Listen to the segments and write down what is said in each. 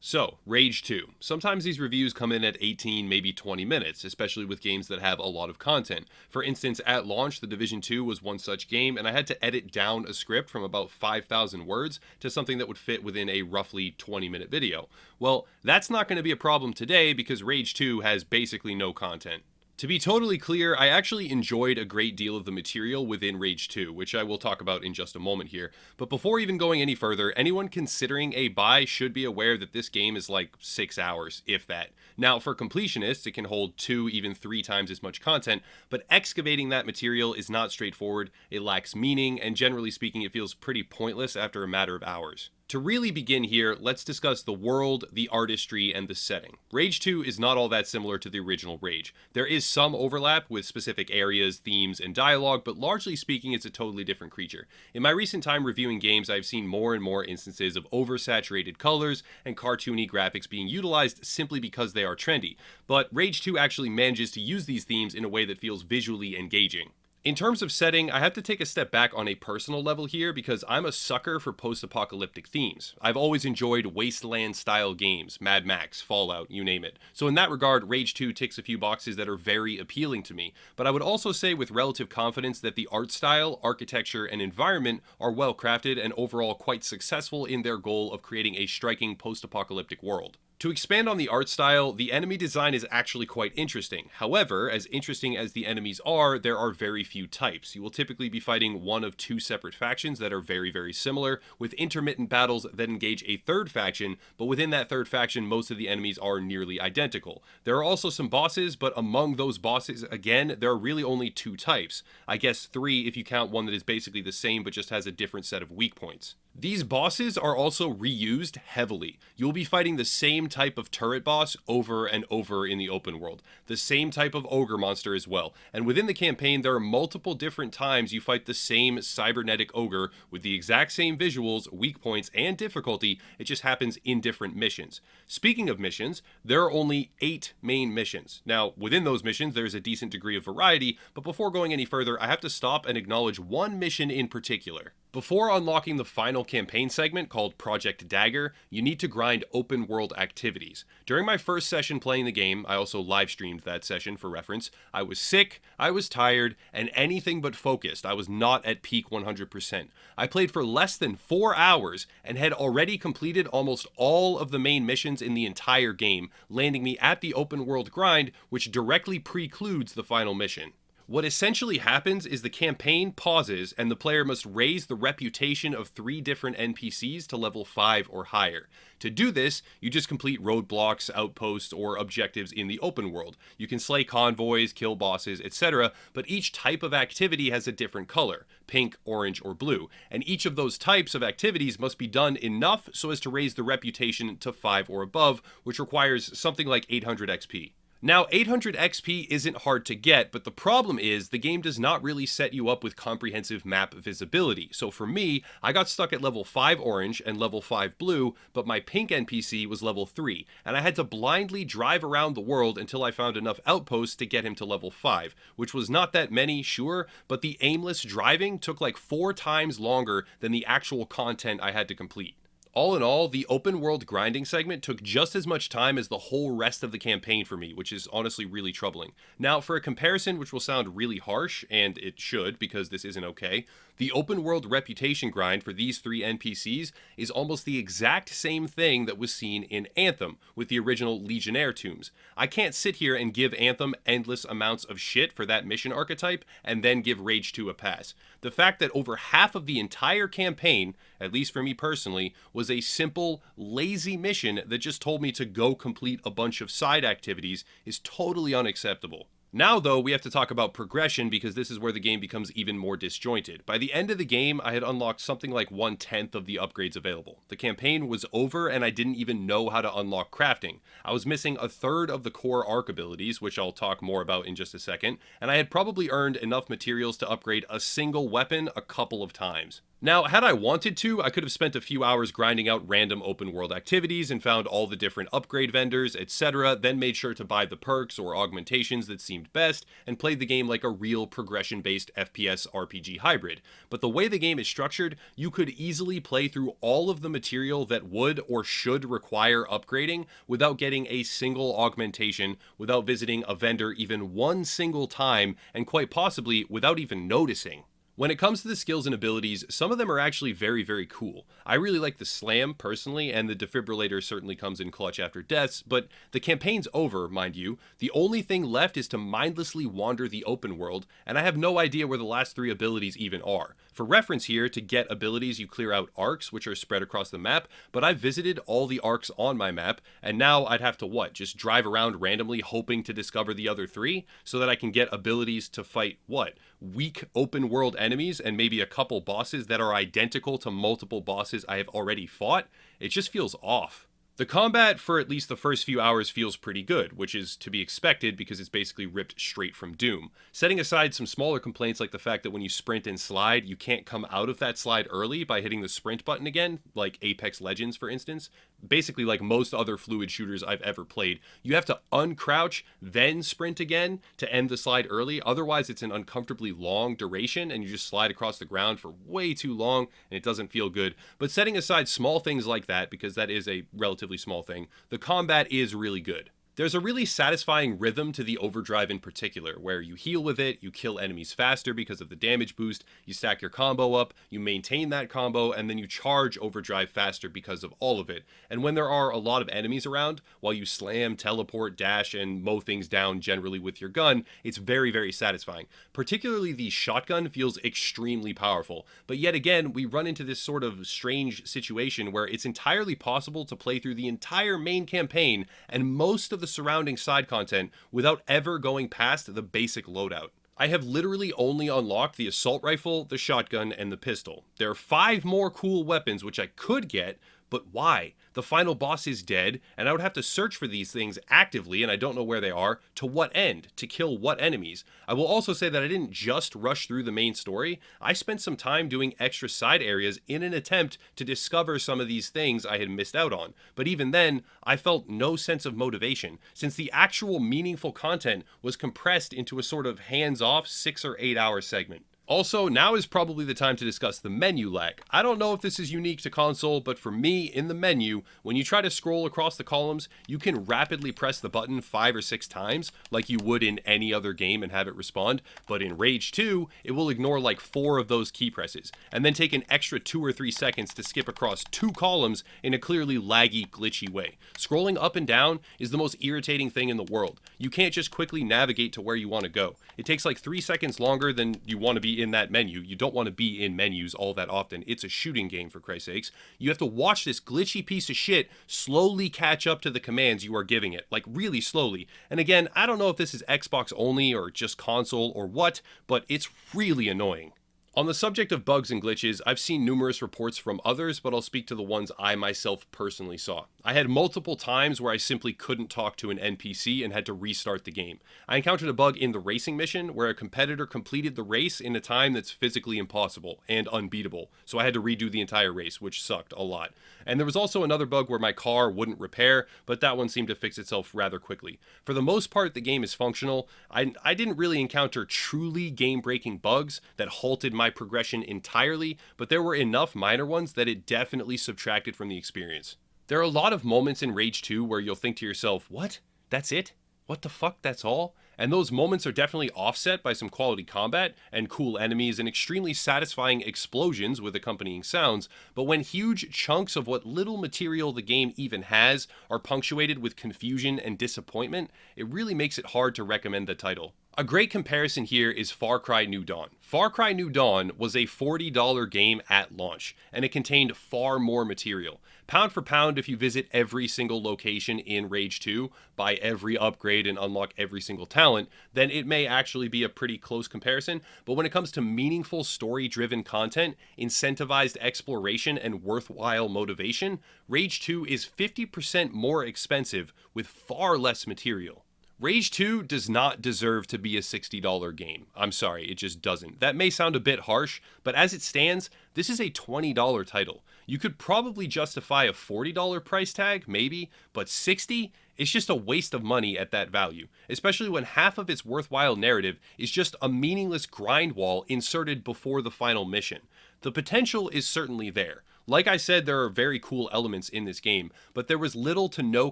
So, Rage 2. Sometimes these reviews come in at 18, maybe 20 minutes, especially with games that have a lot of content. For instance, at launch, The Division 2 was one such game, and I had to edit down a script from about 5,000 words to something that would fit within a roughly 20-minute video. Well, that's not going to be a problem today because Rage 2 has basically no content. To be totally clear, I actually enjoyed a great deal of the material within Rage 2, which I will talk about in just a moment here. But before even going any further, anyone considering a buy should be aware that this game is like 6 hours, if that. Now, for completionists, it can hold 2, even 3 times as much content, but excavating that material is not straightforward, it lacks meaning, and generally speaking, it feels pretty pointless after a matter of hours. To really begin here, let's discuss the world, the artistry, and the setting. Rage 2 is not all that similar to the original Rage. There is some overlap with specific areas, themes, and dialogue, but largely speaking, it's a totally different creature. In my recent time reviewing games, I've seen more and more instances of oversaturated colors and cartoony graphics being utilized simply because they are trendy, but Rage 2 actually manages to use these themes in a way that feels visually engaging. In terms of setting, I have to take a step back on a personal level here because I'm a sucker for post-apocalyptic themes. I've always enjoyed wasteland-style games, Mad Max, Fallout, you name it. So in that regard, Rage 2 ticks a few boxes that are very appealing to me. But I would also say with relative confidence that the art style, architecture, and environment are well crafted and overall quite successful in their goal of creating a striking post-apocalyptic world. To expand on the art style, the enemy design is actually quite interesting. However, as interesting as the enemies are, there are very few types. You will typically be fighting one of 2 separate factions that are very similar, with intermittent battles that engage a third faction, but within that third faction, most of the enemies are nearly identical. There are also some bosses, but among those bosses, again, there are really only 2 types. I guess 3 if you count one that is basically the same but just has a different set of weak points. These bosses are also reused heavily. You'll be fighting the same type of turret boss over and over in the open world, the same type of ogre monster as well, and within the campaign there are multiple different times you fight the same cybernetic ogre with the exact same visuals, weak points, and difficulty. It just happens in different missions. Speaking of missions, there are only 8 main missions. Now, within those missions there's a decent degree of variety, but before going any further, I have to stop and acknowledge one mission in particular. Before unlocking the final campaign segment called Project Dagger, you need to grind open world activities. During my first session playing the game, I also live streamed that session for reference, I was sick, I was tired, and anything but focused. I was not at peak 100%. I played for less than 4 hours and had already completed almost all of the main missions in the entire game, landing me at the open world grind, which directly precludes the final mission. What essentially happens is the campaign pauses and the player must raise the reputation of 3 different NPCs to level 5 or higher. To do this, you just complete roadblocks, outposts, or objectives in the open world. You can slay convoys, kill bosses, etc., but each type of activity has a different color, pink, orange, or blue, and each of those types of activities must be done enough so as to raise the reputation to 5 or above, which requires something like 800 XP. Now, 800 XP isn't hard to get, but the problem is the game does not really set you up with comprehensive map visibility. So for me, I got stuck at level 5 orange and level 5 blue, but my pink NPC was level 3, and I had to blindly drive around the world until I found enough outposts to get him to level 5, which was not that many, sure, but the aimless driving took like 4 times longer than the actual content I had to complete. All in all, the open world grinding segment took just as much time as the whole rest of the campaign for me, which is honestly really troubling. Now, for a comparison which will sound really harsh, and it should because this isn't okay, the open world reputation grind for these 3 NPCs is almost the exact same thing that was seen in Anthem with the original Legionnaire tombs. I can't sit here and give Anthem endless amounts of shit for that mission archetype and then give Rage 2 a pass. The fact that over half of the entire campaign, at least for me personally, was a simple, lazy mission that just told me to go complete a bunch of side activities is totally unacceptable. Now, though, we have to talk about progression because this is where the game becomes even more disjointed. By the end of the game, I had unlocked something like 1/10 of the upgrades available. The campaign was over and I didn't even know how to unlock crafting. I was missing a third of the core arc abilities, which I'll talk more about in just a second, and I had probably earned enough materials to upgrade a single weapon a couple of times. Now, had I wanted to, I could have spent a few hours grinding out random open world activities and found all the different upgrade vendors, etc., then made sure to buy the perks or augmentations that seemed best, and played the game like a real progression-based FPS RPG hybrid. But the way the game is structured, you could easily play through all of the material that would or should require upgrading without getting a single augmentation, without visiting a vendor even one single time, and quite possibly without even noticing. When it comes to the skills and abilities, some of them are actually very, very cool. I really like the slam personally, and the defibrillator certainly comes in clutch after deaths, but the campaign's over, mind you. The only thing left is to mindlessly wander the open world, and I have no idea where the last 3 abilities even are. For reference here, to get abilities you clear out arcs, which are spread across the map, but I've visited all the arcs on my map, and now I'd have to what? Just drive around randomly hoping to discover the other 3, so that I can get abilities to fight what? Weak open world enemies and maybe a couple bosses that are identical to multiple bosses I have already fought? It just feels off. The combat for at least the first few hours feels pretty good, which is to be expected because it's basically ripped straight from Doom. Setting aside some smaller complaints like the fact that when you sprint and slide, you can't come out of that slide early by hitting the sprint button again, like Apex Legends for instance, basically like most other fluid shooters I've ever played, you have to uncrouch, then sprint again to end the slide early, otherwise it's an uncomfortably long duration and you just slide across the ground for way too long and it doesn't feel good. But setting aside small things like that, because that is a relatively small thing, the combat is really good. There's a really satisfying rhythm to the overdrive in particular, where you heal with it, you kill enemies faster because of the damage boost, you stack your combo up, you maintain that combo, and then you charge overdrive faster because of all of it. And when there are a lot of enemies around, while you slam, teleport, dash, and mow things down generally with your gun, it's very, very satisfying. Particularly the shotgun feels extremely powerful, but yet again, we run into this sort of strange situation where it's entirely possible to play through the entire main campaign and most of the surrounding side content without ever going past the basic loadout. I have literally only unlocked the assault rifle, the shotgun, and the pistol. There are 5 more cool weapons which I could get, but why? The final boss is dead, and I would have to search for these things actively, and I don't know where they are, to what end, to kill what enemies. I will also say that I didn't just rush through the main story, I spent some time doing extra side areas in an attempt to discover some of these things I had missed out on. But even then, I felt no sense of motivation, since the actual meaningful content was compressed into a sort of hands-off 6 or 8 hour segment. Also, now is probably the time to discuss the menu lag. I don't know if this is unique to console, but for me, in the menu, when you try to scroll across the columns, you can rapidly press the button 5 or 6 times, like you would in any other game and have it respond, but in Rage 2, it will ignore like 4 of those key presses, and then take an extra 2 or 3 seconds to skip across 2 columns in a clearly laggy, glitchy way. Scrolling up and down is the most irritating thing in the world. You can't just quickly navigate to where you want to go. It takes like 3 seconds longer than you want to be in that menu. You don't want to be in menus all that often. It's a shooting game, for Christ's sakes. You have to watch this glitchy piece of shit slowly catch up to the commands you are giving it, like really slowly. And again, I don't know if this is Xbox only or just console or what, but it's really annoying. On the subject of bugs and glitches, I've seen numerous reports from others, but I'll speak to the ones I myself personally saw. I had multiple times where I simply couldn't talk to an NPC and had to restart the game. I encountered a bug in the racing mission where a competitor completed the race in a time that's physically impossible and unbeatable, so I had to redo the entire race, which sucked a lot. And there was also another bug where my car wouldn't repair, but that one seemed to fix itself rather quickly. For the most part, the game is functional. I didn't really encounter truly game-breaking bugs that halted my progression entirely, but there were enough minor ones that it definitely subtracted from the experience. There are a lot of moments in Rage 2 where you'll think to yourself, what? That's it? What the fuck? That's all? And those moments are definitely offset by some quality combat and cool enemies and extremely satisfying explosions with accompanying sounds, but when huge chunks of what little material the game even has are punctuated with confusion and disappointment, it really makes it hard to recommend the title. A great comparison here is Far Cry New Dawn. Far Cry New Dawn was a $40 game at launch, and it contained far more material. Pound for pound, if you visit every single location in Rage 2, buy every upgrade and unlock every single talent, then it may actually be a pretty close comparison, but when it comes to meaningful story-driven content, incentivized exploration, and worthwhile motivation, Rage 2 is 50% more expensive with far less material. Rage 2 does not deserve to be a $60 game. I'm sorry, it just doesn't. That may sound a bit harsh, but as it stands, this is a $20 title. You could probably justify a $40 price tag, maybe, but $60? It's just a waste of money at that value, especially when half of its worthwhile narrative is just a meaningless grind wall inserted before the final mission. The potential is certainly there. Like I said, there are very cool elements in this game, but there was little to no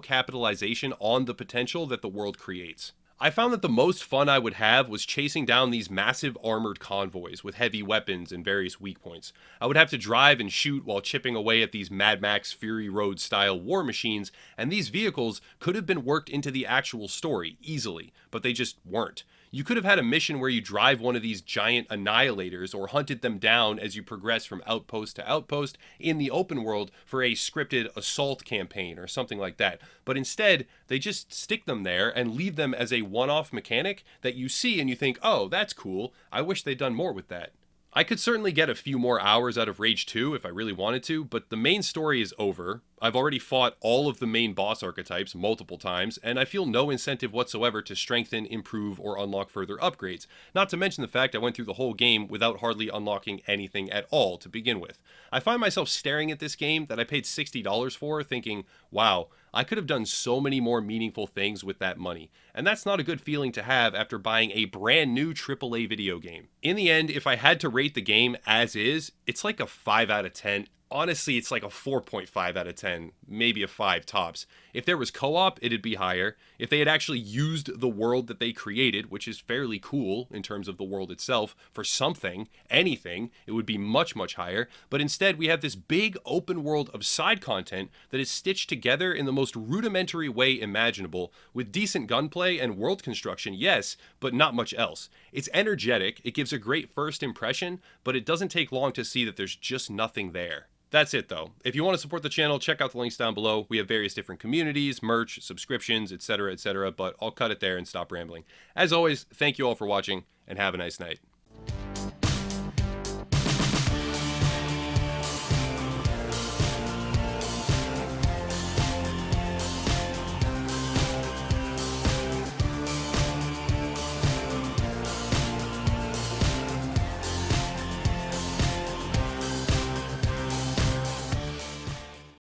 capitalization on the potential that the world creates. I found that the most fun I would have was chasing down these massive armored convoys with heavy weapons and various weak points. I would have to drive and shoot while chipping away at these Mad Max Fury Road style war machines, and these vehicles could have been worked into the actual story easily, but they just weren't. You could have had a mission where you drive one of these giant annihilators or hunted them down as you progress from outpost to outpost in the open world for a scripted assault campaign or something like that. But instead, they just stick them there and leave them as a one-off mechanic that you see and you think, oh, that's cool. I wish they'd done more with that. I could certainly get a few more hours out of Rage 2 if I really wanted to, but the main story is over. I've already fought all of the main boss archetypes multiple times, and I feel no incentive whatsoever to strengthen, improve, or unlock further upgrades. Not to mention the fact I went through the whole game without hardly unlocking anything at all to begin with. I find myself staring at this game that I paid $60 for, thinking, wow, I could have done so many more meaningful things with that money. And that's not a good feeling to have after buying a brand new AAA video game. In the end, if I had to rate the game as is, it's like a 5 out of 10. Honestly, it's like a 4.5 out of 10, maybe a 5 tops. If there was co-op, it'd be higher. If they had actually used the world that they created, which is fairly cool in terms of the world itself, for something, anything, it would be much, much higher. But instead, we have this big open world of side content that is stitched together in the most rudimentary way imaginable, with decent gunplay and world construction, yes, but not much else. It's energetic, it gives a great first impression, but it doesn't take long to see that there's just nothing there. That's it though. If you want to support the channel, check out the links down below. We have various different communities, merch, subscriptions, etc., but I'll cut it there and stop rambling. As always, thank you all for watching, and have a nice night.